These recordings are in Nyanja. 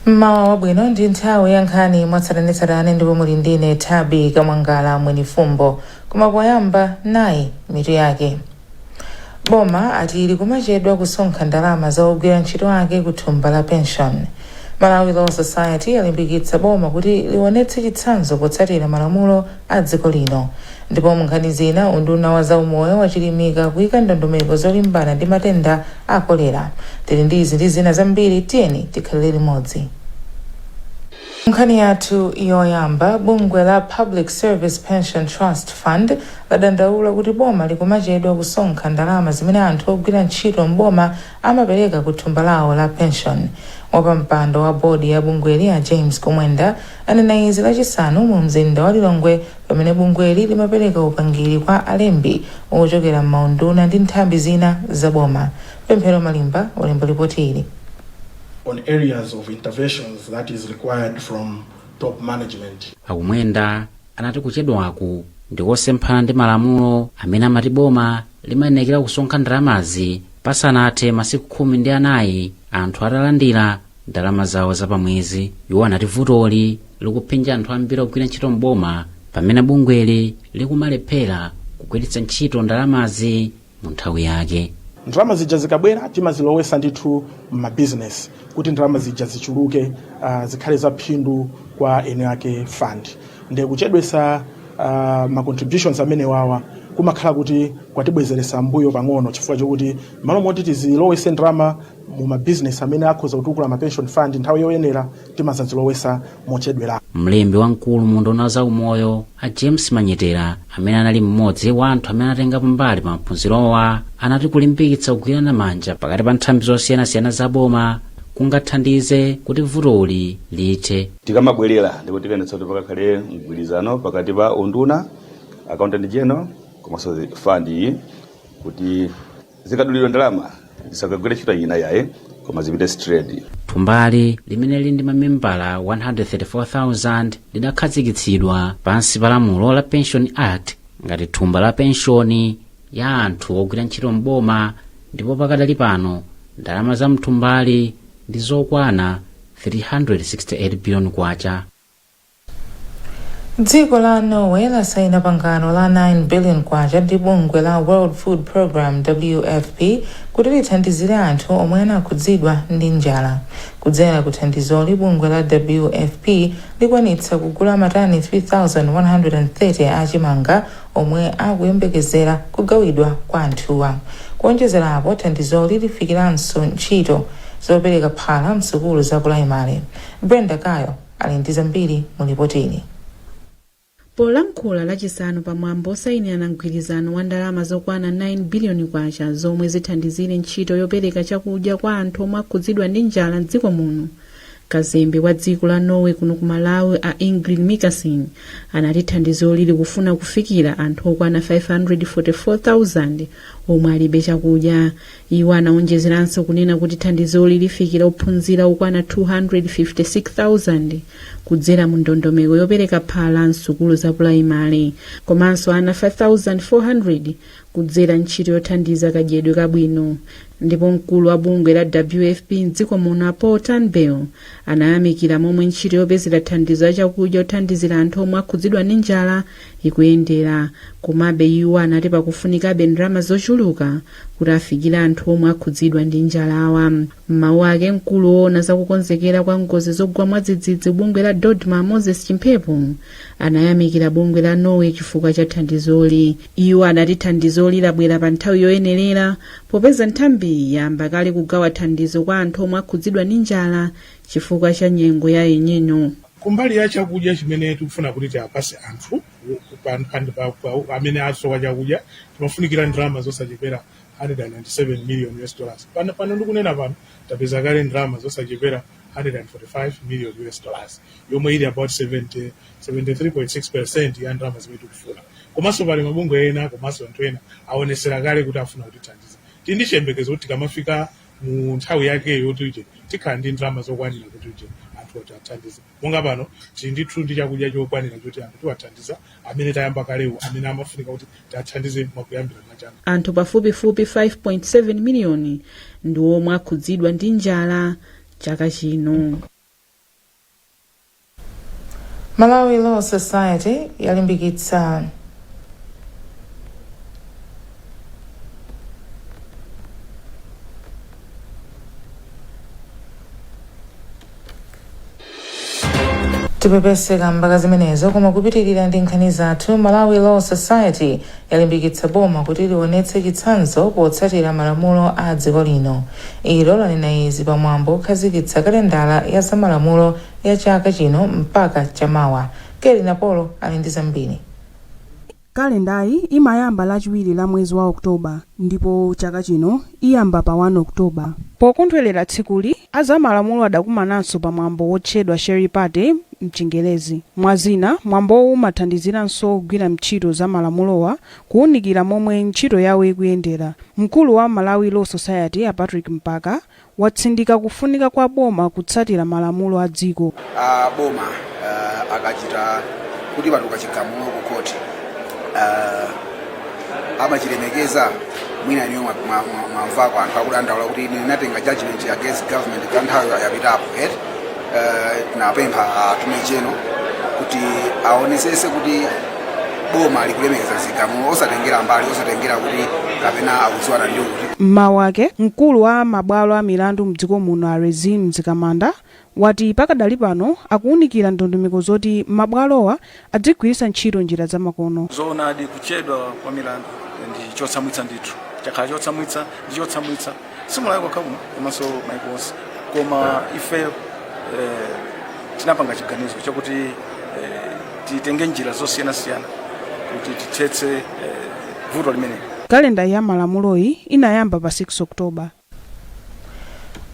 Mmawa wabwino ndi nthawi ya nkhani mwatsatanetsatane ndipo muli ndine Thabi Kamwangala Mwenifumbo. Koma poyamba nayi mitu yake. Boma ati likumachedwa kusonkha ndalama za ogwira ntchito ake ku thumba la pension. Malawi Law Society alimbikitsa boma kuti liwonetse chitsanzo potsatira malamulo a dziko lino. Ndipo munkhani zina unduna wa zaumoyo wachilimika kuyika ndondomeko zolimbana ndi matenda a kolera. Tili ndi izi ndi zina zambiri, tiyeni tikhalire limodzi. Nkhani yathu yoyamba, bungwe la Public Service Pension Trust Fund ladandaula kuti boma likumachedwa kusonkha ndalama zimene anthu ogwira ntchito mboma amapereka ku thumba lawo la pension. Wapampando wa bodi ya bungweli a James Kumwenda anena izi lachisanu mu mzinda wa Lilongwe pamene bungweli limapereka upangiri kwa alembi ochokera m'maunduna ndi nthambi zina za boma. Pemphero Malimba walemba ripoti ili. On areas of interventions that is required from top management. Akumwenda anati kuchedwaku ndi kosemphana ndi malamulo amene amati boma limayenekera kusonkha ndalamazi pasanathe masiku 14 anthu atalandira ndalama zawo zapamwezi. Iwo anati vutoli likuphinja anthu ambiri ogwira ntchito mboma pamene bungweli likumalephera kugwiritsa ntchito ndalamazi mu nthawi yake. Ndalama zija zikabwera timazilowesa ndithu m'mabusiness kuti ndalama zija zichuluke, zikhale za phindu kwa ene ake fund. Ndiye kuchedwesa ma contributions amene wawa kumakhala kuti kwatibwezeresa mbuyo pang'ono chifukwa chokuti malo moti tizilowese ndalama mu mabusiness amene akhoza kutukula ma pension fund nthawi yoyenera timazazilowesa mochedwera. Mlembi wamkulu mu nduna za umoyo a James Manyetera amene anali mmodzi wa anthu amene anatenga pambali pa maphunzirowa anati kulimbikitsa kugwirana manja pakati pa nthambi zosiyanasiyana za boma kungathandize kuti vutoli lithe. Tikamabwerera ndipo tikanetsa kuti pakakhale mgwirizano pakati pa unduna, accountant general komanso fund iyi kuti zikadulidwa ndalama zisakagwire ntchito ina yaye koma zipite straight. Thumbali limene lili ndi mamembala 134,000 lidakhazikitsidwa pansi pa lamulo la Pension Act ngati thumba la pensioni ya anthu ogwira ntchito mboma, ndipo pakadali pano ndalama za mthumbali ndi zokwana 368 billion kwacha. Dziko la Norway lasaina pangano la 9 billion kwacha ndi bungwe la World Food Program WFP kuti lithandizire anthu omwe anakhudzidwa ndi njala. Kudzera kuthandizoli bungwe la WFP likwanitsa kugula matani 3,130 achimanga omwe akuyembekezera kugawidwa kwa anthuwa. Kuonjezerapo thandizoli lifikiranso ntchito zopereka phala msukulu za pulaimali. Brenda Kayo ali ndi zambiri mu ripotini. Polankhula lachisanu pamwambo osayinirana mgwirizano wa ndalama zokwana 9 biliyoni kwacha zomwe zithandizire ntchito yopereka chakudya kwa anthu omwe akhudzidwa ndi njala m'dziko muno, kazembe wa dziko la Norway kuno ku Malawi a Ingrid Mikasin anati thandizoli likufuna kufikira anthu okwana 544,000 omwe alibe chakudya. Iwo anaonjezeranso kunena kuti thandizoli lifikira ophunzira okwana 256,000 kudzera mu ndondomeko yopereka phala msukulu za pulaimali, komanso ana 5,400 kudzera ntchito yothandiza kadyedwe kabwino. Ndipo mkulu wa bungwe la WFP m'dziko muno Paul Tanbell anayamikira momwe ntchito yopezera thandizo la chakudya yothandizira anthu omwe akhudzidwa ndi njala ikuyendera. Komabe iwo anati pakufunikabe ndalama zochuluka kuti afikire anthu omwe akhudzidwa ndi njalawa. M'mawu ake mkulu woona zakukonzekera kwa ngozi zogwa mwadzidzidzi bungwe la Dodma Moses Chimphepo anayamikira bungwe la Norway chifukwa cha thandizoli. Iwo anati thandizoli labwera pa nthawi yoyenerera popeza nthambi yamba kale kugawa thandizo kwa anthu omwe akhudzidwa ndi njala chifukwa cha nyengo ya yenyenyo. Kumbali ya chakudya chimene tikufuna kuti tiapase anthu amene asowa chakudya timafunikira ndalama zosachepera $197 million. Pano ndikunena pano tapeza kale ndalama zosachepera $145 million, yomwe ili about 73.6% ya ndalama zimene tikufuna. Komanso pali mabungwe ena komanso anthu ena aonesera kale kuti afuna kutithandiza. Tindi chiyembekezo kuti tikamafika mu nthawi yakeyo kuti tikhala ndi ndalama zokwanira kuti anthu atithandize. Monga pano ndithu ndi chakudya chokwanira kuti anthu tiwathandiza amene tayamba kalewo amene amafunika kuti tiwathandize mwakuyambira mwachanga. Anthu pafupifupi 5.7 miliyoni ndi omwe akhudzidwa ndi njala chaka chino. Malawi Law Society yalimbikitsa tipepeseka mbaka zimenezo koma kupitirira ndi nkhani zathu. Malawi Law Society yalimbikitsa boma kuti lionetse chitsanzo potsatira malamulo a dziko lino. Ilo lanena izi pamwambo okhazikitsa kalendala ya zamalamulo ya chaka chino mpaka chamawa. Keli Napolo ali ndi zambiri. Kalendayi imayamba lachiwiri la mwezi wa Oktoba ndipo chaka chino iyamba pa 1 Oktoba. Pokondwerera tsikuli azamalamulo adakumananso pamwambo wotchedwa Sherry Party mchingerezi. Mwazina mwambowu umathandiziranso kugwira ntchito za malamulowa kuwunikira momwe ntchito yawo ikuyendera. Mkulu wa Malawi Law Society Patrick Mpaka watsindika kufunika kwa boma kutsatira malamulo a dziko. Boma akachita kuti patuka chigamulo ku koti amachilemekeza mwina niyo mwamva kwa anthu akudandaula kuti inatenga judgment against government kanthawi yapitapo napempha atume cheno kuti aonesese kuti boma likulemekeza zigamulo osatengera mbali osatengera kuti kapena akudziwana ndiyo kuti. Mmawu ake mkulu wa mabwalo a milandu mdziko muno Arezim Mzikamanda wati pakadali pano akuwunikira ndondomeko zoti mabwalowa adzigwiritsa ntchito njira zamakono. Zoonadi kuchedwa kwa milandu ndi chotsamwitsa ndithu chakhala chotsamwitsa ndi chotsamwitsa simulayi kwa kabuno komanso maikonse koma ife tinapanga chiganizo chakuti titenge njira zosiyanasiyana kuti tithetse vuto limeneli. Kalenda ya malamuloyi inayamba pa 6 Oktoba.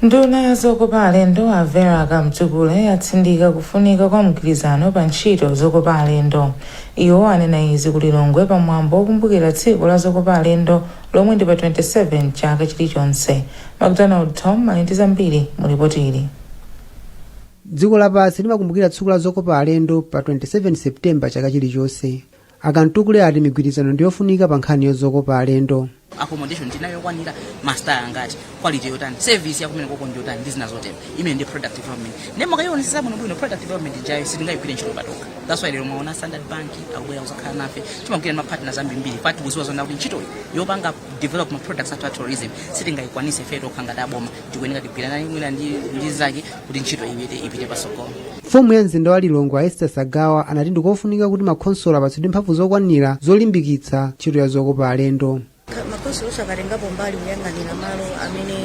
Nduna ya zokopa alendo a Vera Kamtsugule yatsindika kufunika kwa mgwirizano pa ntchito zokopa alendo. Iwo anena izi ku Lilongwe pamwambo wokumbukira tsiku la zokopa alendo lomwe ndi pa 27 chaka chilichonse. McDonald Tom ali ndi zambiri mu ripoti ili. Dziko lapansi limakumbukira tsiku la zokopa alendo pa 27 Septemba chaka chilichonse. Akamtsugule ati migwirizano ndiyofunika pa nkhani yozokopa alendo. Accommodation tinayokwanira master angati quality yotani service yakumene kokonje yotani ndizina zotepa imene ndi product development nemo kayonesesa muno bwino product development njayo sitingayigwire ntchito patoka. That's why lero mwaona Standard Bank akubwera kuzakhala nafe timagwira ma partners ambiri pati kuziwa zona kuti ntchito yopanga develop ma products athu tourism sitingayikwanise feto khangata boma tikuyeneka tigwirana mwina ndi zake kuti ntchito ipite pasogolo. Mfumu ya mzinda wa Lilongwe Esther Sagawa anati ndikofunika kuti makhonsolo apatsidwe mphamvu zokwanira zolimbikitsa ntchito ya zokopa alendo. Makhonsolo akatengapo mbali kuyang'anira malo amene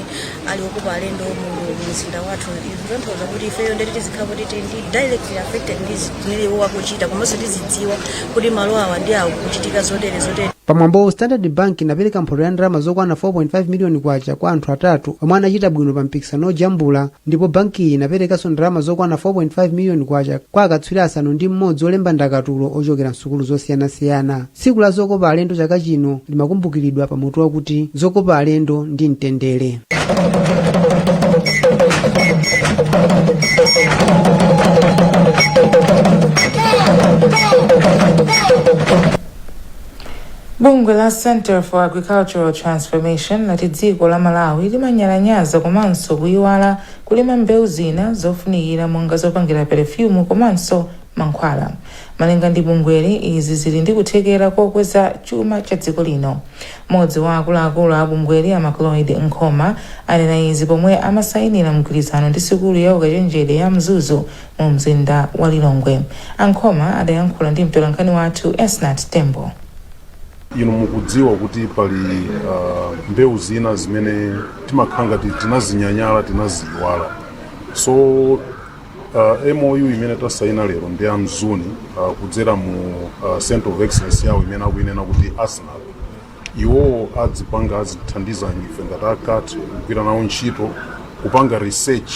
ali okopa alendo mu mzinda wathu izonthoza kuti ifeyo ndeti tizikhapo titi ndi directly affected ndi zimene iwo akuchita komanso tizidziwa kuti malo awa ndi awo kuchitika zotere. Pamwambo Standard Bank inapereka mphoto ya ndalama zokwana 4.5 miliyoni kwacha kwa anthu atatu omwe anachita bwino pa mpikisano ojambula, ndipo banki iyi inaperekanso ndalama zokwana 4.5 miliyoni kwacha kwa akatswiri asanu ndi mmodzi olemba ndakatulo ochokera msukulu zosiyanasiyana. Tsiku la zokopa alendo chaka chino limakumbukiridwa pamutu wakuti zokopa alendo ndi mtendere. Bungwe la Center for Agricultural Transformation lati dziko la Malawi limanyalanyaza komanso kuyiwala kulima mbewu zina zofunikira monga zopangira perfume komanso mankhwala. Malinga ndi bungweli izi zili ndi kuthekera kokweza chuma cha dziko lino. Modzi wa akuluakulu a bungweli Amacloyd Nkhoma anena izi pomwe amasayinira mgwirizano ndi sukulu ya ukachenjede ya Mzuzu mu mzinda wa Lilongwe. Nkhoma adayankhula ndi mtolankhani wathu Esnat Tembo. Inu mukudziwa kuti pali mbewu zina zimene timakhanga tinazinyanyala tinaziyiwala. So MOU imene tasayina lero ndi amzuni kudzera mu Center of Excellence yawo imene akuinena kuti Arsenal. Iwo adzipanga azithandiza ife ngati akati kugwira nawo ntchito kupanga research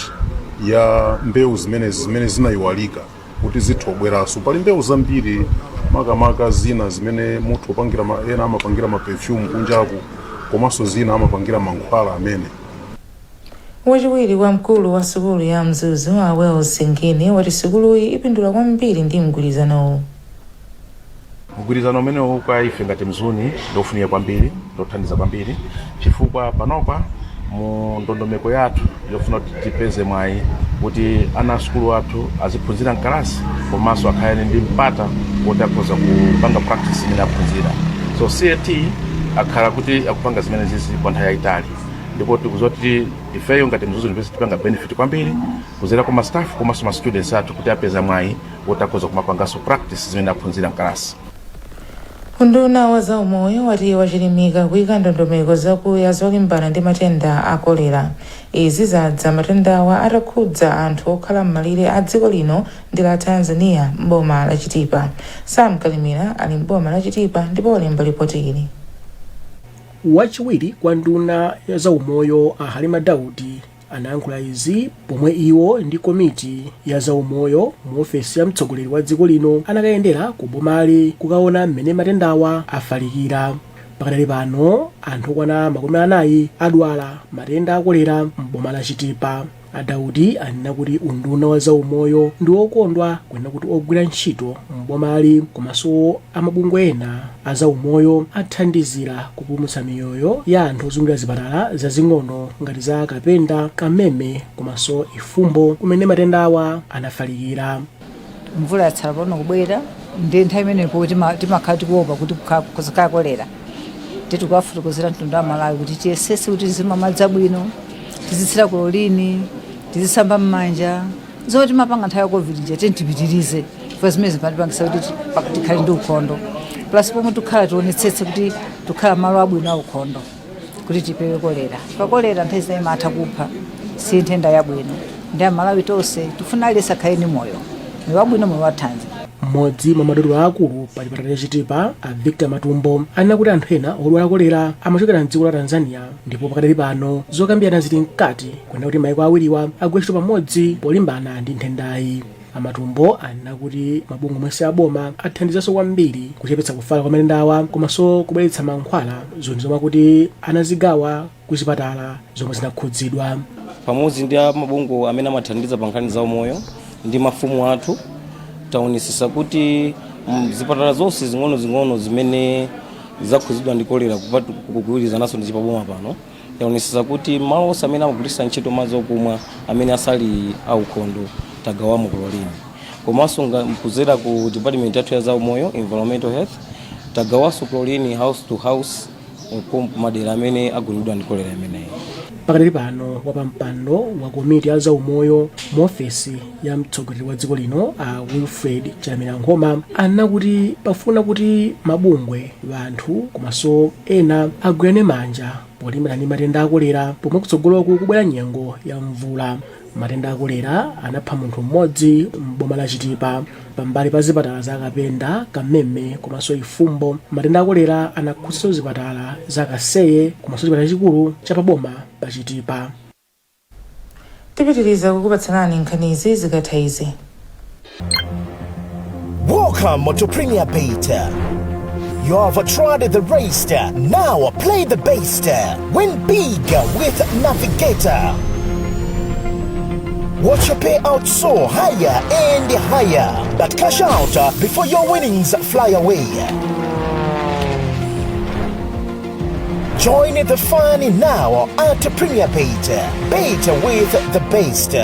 ya mbewu zimene zinayiwalika kuti zithobweranso. Pali mbewu zambiri makamaka zina zimene munthu opangira ena amapangira perfume kunjaku komanso zina amapangira mankhwala amene. Wachiwiri wa mkulu wa sukulu ya Mzuzu a Wells Ngini wati sukuluyi ipindula kwambiri ndi mgwirizanowu. Mgwirizano umenewu kwa ife ngati mzuni ndofunika kwambiri ndothandiza kwambiri chifukwa panopa mu ndondomeko yathu yofuna kuti tipeze mwayi kuti ana asukulu athu aziphunzira mkalasi komanso akhale ndi mpata woti akhoza kupanga practice imene aphunzira. So CAT akhala kuti akupanga zimene zizi kwa nthawi yayitali, ndipo tikuzoti ifeyo ngati Mzuzu University tipanga benefit kwambiri kuzera kwa staff komanso ma students athu kuti apeza mwayi woti akhoza kumapanganso practice zimene aphunzira mkalasi. Unduna wa zaumoyo wati wachilimika kuyika ndondomeko zakuya zolimbana ndi matenda a kolera. Izi zadza matendawa atakhudza anthu okhala m'malire a dziko lino ndi la Tanzania m'boma la Chitipa. Sam Kalimira ali m'boma la Chitipa ndipo walemba ripoti ili. Wachiwiri kwa nduna ya zaumoyo a Halima Daudi anayankhula izi pomwe iwo ndi komiti ya zaumoyo mu ofesi ya mtsogoleri wa dziko lino anakayendera ku bomali kukaona mmene matendawa afalikira. Pakadali pano anthu okwana 40 adwala matenda a kolera m'boma la Chitipa. Daudi anena kuti unduna wa zaumoyo ndi wokondwa kunena kuti ogwira ntchito m'bomali komanso amabungwe ena a zaumoyo athandizira kupulumutsa miyoyo ya anthu ozungulira zipatala zazing'ono ngati za Kapenda, Kameme komanso Ifumbo kumene matendawa anafalikira. Mvula yatsala pano kubwera ndi nthawi imenepo timakhala tikuopa kuti kuzakhala kolera. Tikuwafutukuzira mtundu wa Malawi kuti tiyesese kuti tizimwa madzi abwino, tizitsira kulolini, tizisamba m'manja. Zomwe timapanga nthawi ya COVID ija tipitirize chifukwa zimene zimapangitsa kuti tikhale ndi ukhondo. Plus pomwe tikhala tionetsetse kuti tikhala malo abwino a ukhondo kuti tipewe kolera. Pa kolera nthawi zina imatha kupha, si nthenda yabwino. Ndi Amalawi tonse tifuna aliyense akhale ndi moyo wabwino, moyo wathanzi. Mmodzi mwa madotolo akulu pa chipatala cha Chitipa a Victor Matumbo anena kuti anthu ena odwala kolera amachokera mdziko la Tanzania, ndipo pakadali pano zokambirana zili mkati kunena kuti mayiko awiriwa agwire ntchito pamodzi polimbana ndi nthendayi. Amatumbo anena kuti mabungwe onse aboma athandizanso kwambiri kuchepetsa kufala kwa matendawa komanso kubweretsa mankhwala zomwe kuti anazigawa ku zipatala zomwe zinakhudzidwa. Pamodzi ndi mabungwe amene amathandiza pa nkhani za umoyo ndi mafumu athu taonesesa kuti zipatala zonse zing'ono zimene zakhudzidwa ndi kolera kugwirizananso ndi chipaboma pano, taonesesa kuti malo onse amene amagwiritsa ntchito madzi okumwa amene asali aukhondo tagawamo kulolini. Komanso kuzera ku department yathu ya zaumoyo environmental health tagawanso kulolini house to house madera amene agwidwa ndi kolera imeneyi. Pakadali pano wapampando wa komiti ya zaumoyo mu ofesi ya mtsogoleri wa dziko lino a Wilfred Chalamila Nkhoma anena kuti pafuna kuti mabungwe anthu komanso ena agwirane manja polimbana ndi matenda a kolera pomwe kutsogoloku kubwera nyengo ya mvula. Matenda a kolera anapha munthu mmodzi m'boma la Chitipa. Pambali pa zipatala za Kapenda, Kameme komanso Ifumbo, matenda a kolera anakhudza zipatala za Kaseye komanso chipatala chikulu cha paboma pa Chitipa. Tipitiriza kukupatsanani nkhani izi zikatha izi. Welcome to Premier Beta. You have tried the race, now play the base. Win big with Navigator. Watch your payout soar higher and higher, but cash out before your winnings fly away. Join the fun now at Premier Beta. Beta with the best.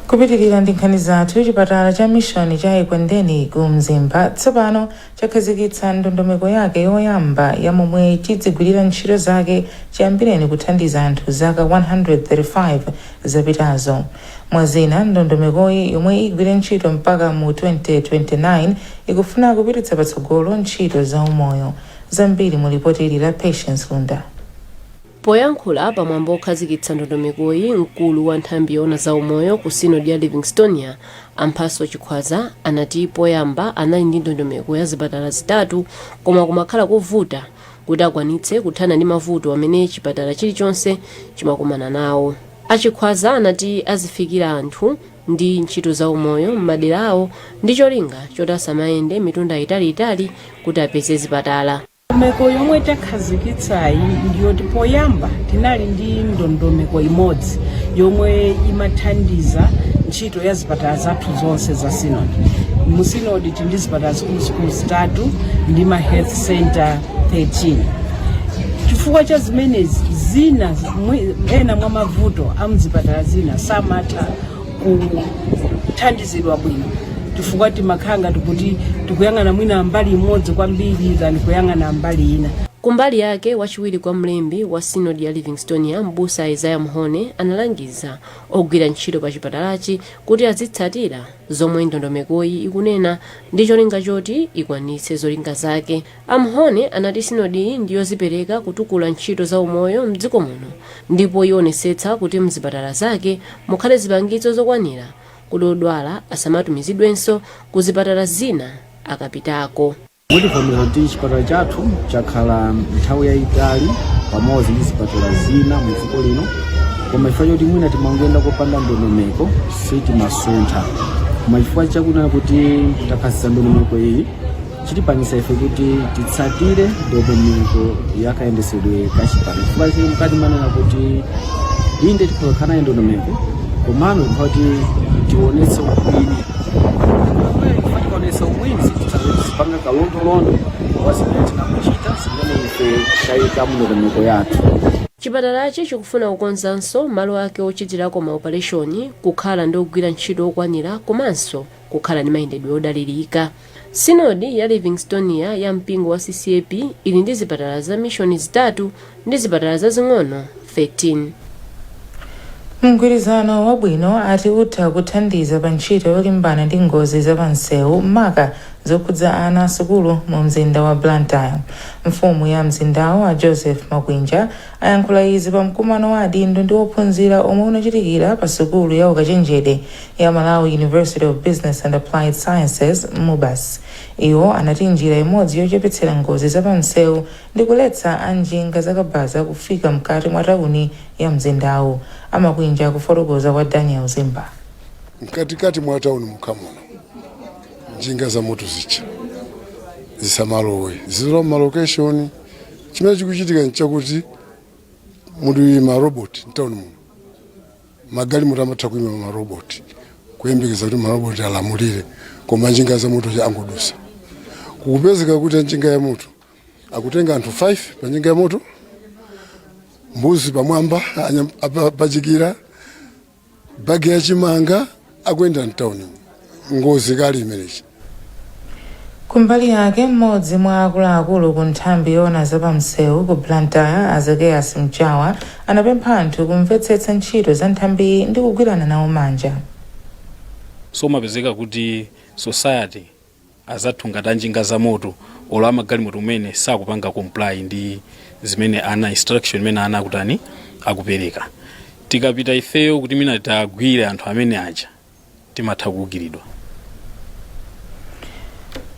Kupitirira ndi nkhani zathu, chipatala cha mishoni cha Ikwendeni ku Mzimba tsopano chakhazikitsa ndondomeko yake yoyamba ya momwe chidzigwirira ntchito zake chiyambireni kuthandiza anthu zaka 135 zapitazo. Mwazina ndondomekoyi yomwe igwire ntchito mpaka mu 2029 ikufuna kupititsa patsogolo ntchito za umoyo. Zambiri mu ripoti ili la Patience Lunda. Poyankhula pamwambo okhazikitsa ndondomekoyi, mkulu wa nthambi yoona za umoyo ku Sinodi ya Livingstonia Amphaso Chikhwaza anati poyamba anali ndi ndondomeko ya zipatala zitatu koma kumakhala kovuta kuti akwanitse kuthana ndi mavuto amene chipatala chilichonse chimakumana nawo. Achikhwaza anati azifikira anthu ndi ntchito za umoyo m'madera awo ndi cholinga choti asamayende mitunda italiitali kuti apeze zipatala. Ndondomeko yomwe takhazikitsayi ndiyoti poyamba tinali ndi ndondomeko imodzi yomwe imathandiza ntchito ya zipatala zathu zonse za Sinodi. musinodi tili ndi zipatala zikuluzikulu zitatu ndi ma health center 13. chifukwa cha zimenezi zina ena mwa mavuto amuzipatala zina samatha kuthandizidwa bwino chifukwa timakhanga tikuti tikuyang'ana mwina mbali imodzi kwambiri than kuyang'ana mbali ina. Kumbali yake wachiwiri kwa mlembi wa Synod ya Livingstonia mbusa Isaiah Mhone analangiza ogwira ntchito pa chipatalachi kuti azitsatira zomwe ndondomekoyi ikunena ndi cholinga choti ikwanitse zolinga zake. Amhone anati Synod iyi ndiyozipereka kutukula ntchito za umoyo mdziko muno ndipo ionetsetsa kuti mzipatala zake mukhale zipangizo zokwanira kuti odwala asamatumizidwenso ku zipatala zina akapitako. Mutivomereza kuti chipatala chathu chakhala nthawi yayitali pamodzi ndi zipatala zina mu dziko lino, koma chifukwa choti mwina timangoyenda kopanda ndondomeko sitimasuntha. Koma chifukwa chakunena kuti takhazikitsa ndondomeko iyi chitipangitsa ife kuti titsatire ndondomeko yakayendetsedwe ka chipatala. Chifukwa chake mkati manena kuti inde tikhala nayo ndondomeko komano kuti tionetse ubwino. Tikaonetsa ubwino sipanga kalondolondo wazimene tinakuchita zimene ife tayika mu ndondomeko yathu. Chipatalachi chikufuna kukonzanso malo ake ochitirako maopereshoni, kukhala ndi ogwira ntchito okwanira komanso kukhala ndi mayendedwe odalirika. Synod ya Livingstonia ya mpingo wa CCAP ili ndi zipatala za mishoni zitatu ndi zipatala zazing'ono 13. Mgwirizano wabwino ati utha kuthandiza pa ntchito yolimbana ndi ngozi zapansewu maka zokhudza ana asukulu mu mzinda wa Blantyre. Mfumu ya mzindawo a Joseph Makwinja ayankhula izi pa mkumano wa adindo ndi ophunzira omwe unachitikira pa sukulu ya ukachenjede ya Malawi University of Business and Applied Sciences MUBAS. Iwo anati njira imodzi yochepetsera ngozi zapansewu ndi kuletsa anjinga zakabaza kufika mkati mwa tauni ya mzindawo. Amakwinja kufotokoza kwa Daniel Zimba. Mkatikati mwa tauni mukhamuno njinga za moto zicha zisamalowe zilo malocation chimene chikuchitika nchakuti muli ma robot mtauni muno magali mutamatha kuima ma robot kuyembekeza kuti ma robot alamulire koma njinga za moto angodusa kupezeka kuti njinga ya moto akutenga anthu 5 pa njinga ya moto, mbuzi pamwamba pachikira bagi ya chimanga akwenda mtauni ngozi kali imenechi. Kumbali yake mmodzi mwa akuluakulu ku nthambi yoona zapamsewu ku Blantyre Azakeas Mchawa anapempha anthu kumvetsetsa ntchito za nthambi ndi kugwirana nawo manja. So mapezeka kuti society azathungata njinga za moto olo amagalimoto umene sakupanga comply ndi zimene ana instruction imene ana akutani akupereka. Tikapita ifeyo kuti mina tagwire anthu amene aja timatha kugiridwa.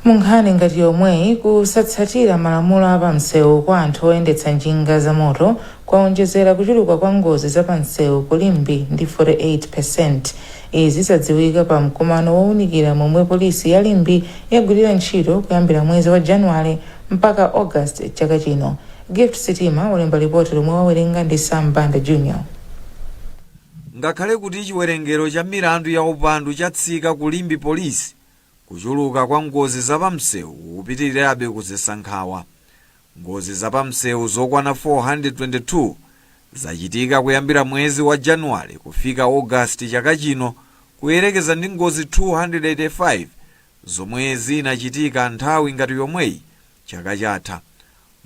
Munkhani ngati yomweyi kusatsatira malamulo apamsewu kwa anthu oyendetsa njinga za moto kwaonjezera kuchuluka kwa ngozi zapamsewu kulimbi ndi 48%. Izi zadziwika pa mkumano wowunikira momwe polisi ya Limbi yagwirira ntchito kuyambira mwezi wa Januwale mpaka August chaka chino. Gift Sitima walemba ripoti lomwe wawerenga ndi Sam Banda Jr. Ngakhale kuti chiwerengero cha milandu ya upandu chatsika ku Limbi polisi, kuchuluka kwa ngozi zapamsewu kupitirirabe kuzisankhawa. Ngozi zapamsewu zokwana 422 zachitika kuyambira mwezi wa Januwale kufika August chaka chino, kuyerekeza ndi ngozi 285 zomwe zinachitika nthawi ngati yomweyi chaka chatha.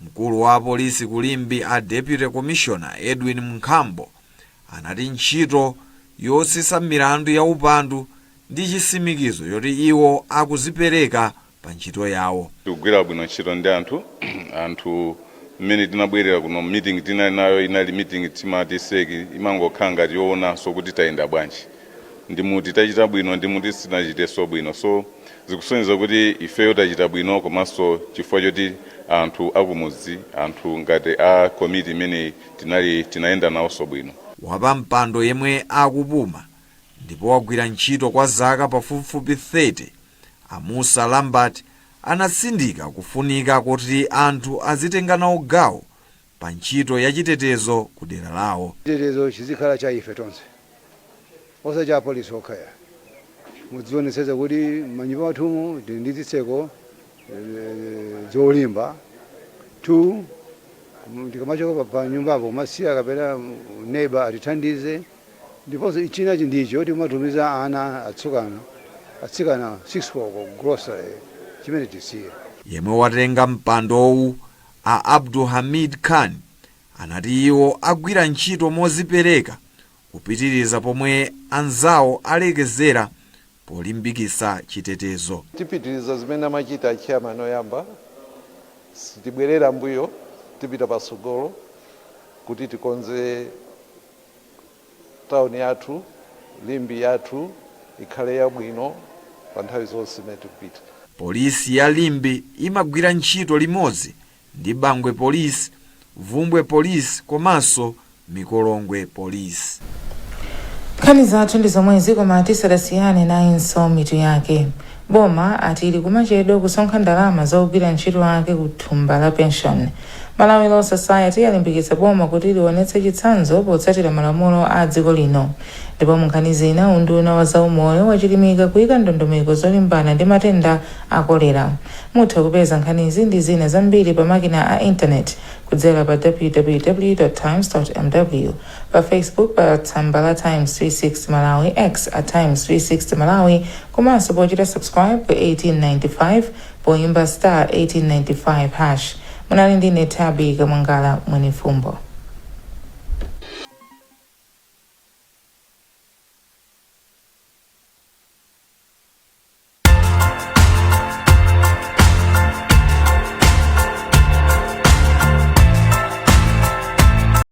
Mkulu wa polisi ku Limbi a Deputy Commissioner Edwin Mkhambo anati ntchito yosisa milandu ya upandu ndi chisimikizo yoti iwo akuzipereka pa ntchito yawo. Tikugwira bwino ntchito ndi anthu mmene tinabwerera kuno meeting nayo inali meeting timati seki imangokhala ngati yoona so kuti tayenda bwanji ndimuti tachita bwino ndimuti sinachiteso bwino, so zikusonyeza kuti ifeyo tachita bwino komanso chifukwa choti anthu akumudzi anthu ngati a committee imene tinaenda nawonso bwino. Wapampando yemwe akupuma ndipo wagwira ntchito kwa zaka pafupifupi 30, Amusa Lambert anatsindika kufunika kuti anthu azitenga nawo gawo pa ntchito ya chitetezo ku dera lawo. Chitetezo chizikhala cha ife tonse, osacha polisi okhaya. mudzionetsetsa kuti manyumba athumu tili ndi zitseko zolimba. 2 tikamachoka pa nyumbapo masiya kapena neighbor atithandize. Ndiponso ichinachi ndicho timatumiza ana atsikana 6 koko grocery chimene tisiye. Yemwe watenga mpandowu a Abdulhamid Khan anati iwo agwira ntchito mozipereka kupitiriza pomwe anzawo alekezera polimbikitsa chitetezo. Tipitiriza zimene amachita chairman oyamba, sitibwerera mbuyo, tipita patsogolo kuti tikonze tauni yathu, limbi yathu ikhale yabwino pa nthawi zonse imene tikupita. Polisi ya Limbi imagwira ntchito limodzi ndi Bangwe Polisi, Vumbwe Polisi komanso Mikolongwe Polisi. Nkhani zathu ndi zomwezi koma tisadasiyane nayinso mitu yake. Boma ati ili kumachedwa kusonkha ndalama zogwira ntchito ake ku thumba la pension. Malawi Law Society yalimbikitsa boma kuti lionetse chitsanzo potsatira malamulo a dziko lino. Ndipo munkhani zina unduna wa zaumoyo wachilimika kuyika ndondomeko zolimbana ndi matenda a kolera. Mutha kupeza nkhanizi ndi zina zambiri pa makina a internet kudzera pa www.times.mw, pa Facebook pa tsamba la Times 360 Malawi, X @Times 360 Malawi, komanso pochita subscribe ku 1895 poyimba *1895#. Munali ndine Thabi Kamwangala Mwenifumbo.